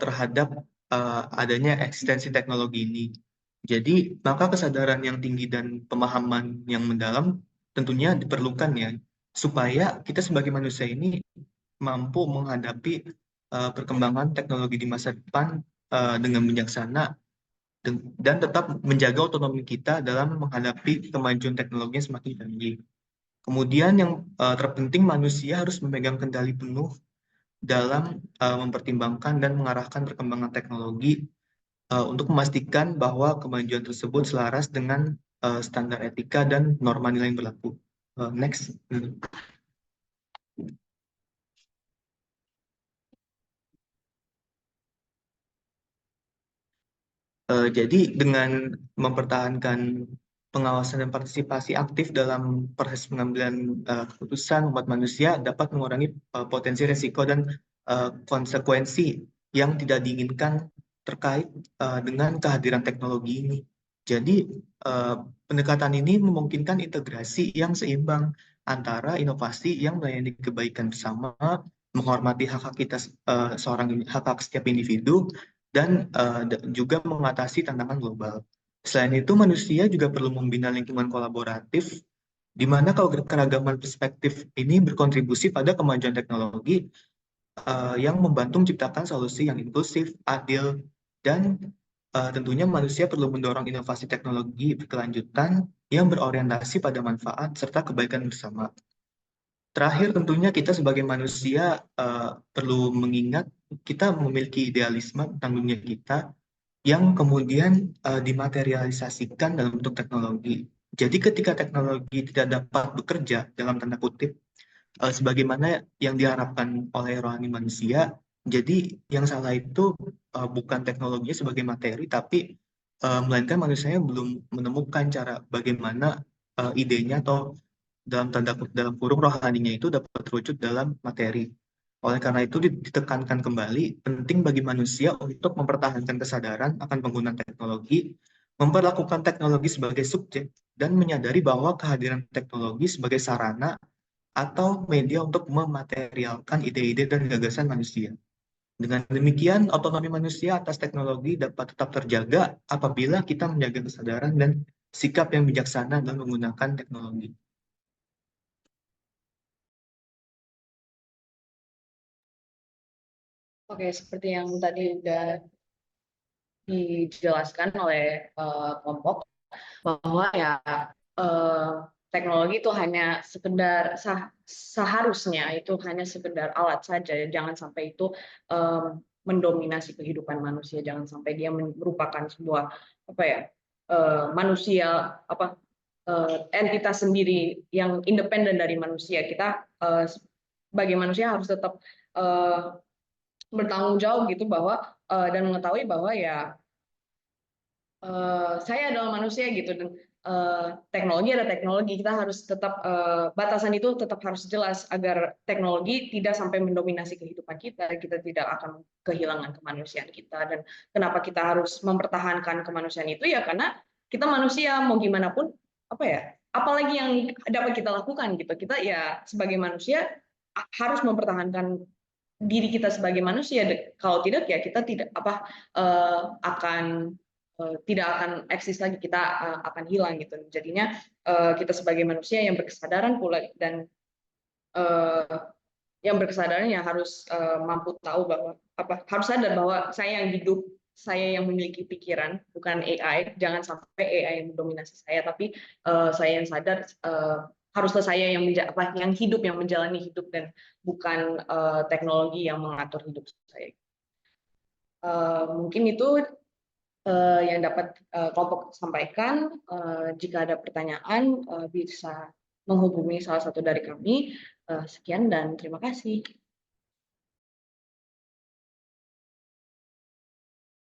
terhadap adanya eksistensi teknologi ini. Jadi, maka kesadaran yang tinggi dan pemahaman yang mendalam tentunya diperlukan ya, supaya kita sebagai manusia ini mampu menghadapi perkembangan teknologi di masa depan dengan bijaksana dan tetap menjaga otonomi kita dalam menghadapi kemajuan teknologi yang semakin canggih. Kemudian yang terpenting manusia harus memegang kendali penuh dalam mempertimbangkan dan mengarahkan perkembangan teknologi untuk memastikan bahwa kemajuan tersebut selaras dengan standar etika dan norma nilai yang berlaku. Next. Jadi dengan mempertahankan pengawasan dan partisipasi aktif dalam proses pengambilan keputusan, umat manusia dapat mengurangi potensi risiko dan konsekuensi yang tidak diinginkan terkait dengan kehadiran teknologi ini. Jadi pendekatan ini memungkinkan integrasi yang seimbang antara inovasi yang melayani kebaikan bersama, menghormati hak-hak kita hak-hak setiap individu, dan juga mengatasi tantangan global. Selain itu, manusia juga perlu membina lingkungan kolaboratif, di mana keragaman perspektif ini berkontribusi pada kemajuan teknologi yang membantu menciptakan solusi yang inklusif, adil, dan tentunya manusia perlu mendorong inovasi teknologi berkelanjutan yang berorientasi pada manfaat serta kebaikan bersama. Terakhir, tentunya kita sebagai manusia perlu mengingat kita memiliki idealisme tentang dunia kita yang kemudian dimaterialisasikan dalam bentuk teknologi. Jadi ketika teknologi tidak dapat bekerja dalam tanda kutip sebagaimana yang diharapkan oleh rohani manusia, jadi yang salah itu bukan teknologinya sebagai materi, tapi melainkan manusianya belum menemukan cara bagaimana idenya atau dalam kurung rohaninya itu dapat terwujud dalam materi. Oleh karena itu ditekankan kembali penting bagi manusia untuk mempertahankan kesadaran akan penggunaan teknologi, memperlakukan teknologi sebagai subjek, dan menyadari bahwa kehadiran teknologi sebagai sarana atau media untuk mematerialkan ide-ide dan gagasan manusia. Dengan demikian, otonomi manusia atas teknologi dapat tetap terjaga apabila kita menjaga kesadaran dan sikap yang bijaksana dalam menggunakan teknologi. Oke, seperti yang tadi udah dijelaskan oleh kelompok, bahwa ya teknologi itu hanya sekedar seharusnya itu hanya sekedar alat saja, jangan sampai itu mendominasi kehidupan manusia, jangan sampai dia merupakan sebuah manusia entitas sendiri yang independen dari manusia. Kita sebagai manusia harus tetap bertanggung jawab gitu bahwa dan mengetahui bahwa ya saya adalah manusia gitu, dan teknologi ada teknologi, kita harus tetap batasan itu tetap harus jelas agar teknologi tidak sampai mendominasi kehidupan kita tidak akan kehilangan kemanusiaan kita. Dan kenapa kita harus mempertahankan kemanusiaan itu ya karena kita manusia, mau gimana pun apalagi yang dapat kita lakukan gitu, kita ya sebagai manusia harus mempertahankan diri kita sebagai manusia. Kalau tidak ya kita tidak akan eksis lagi, kita akan hilang gitu. Jadinya kita sebagai manusia yang berkesadaran pula, dan yang berkesadaran ya harus mampu tahu bahwa harus sadar bahwa saya yang hidup, saya yang memiliki pikiran, bukan AI. Jangan sampai AI yang mendominasi saya, tapi saya yang sadar haruslah saya yang hidup, yang menjalani hidup, dan bukan teknologi yang mengatur hidup saya. Mungkin itu yang dapat kelompok sampaikan. Jika ada pertanyaan bisa menghubungi salah satu dari kami. Sekian dan terima kasih.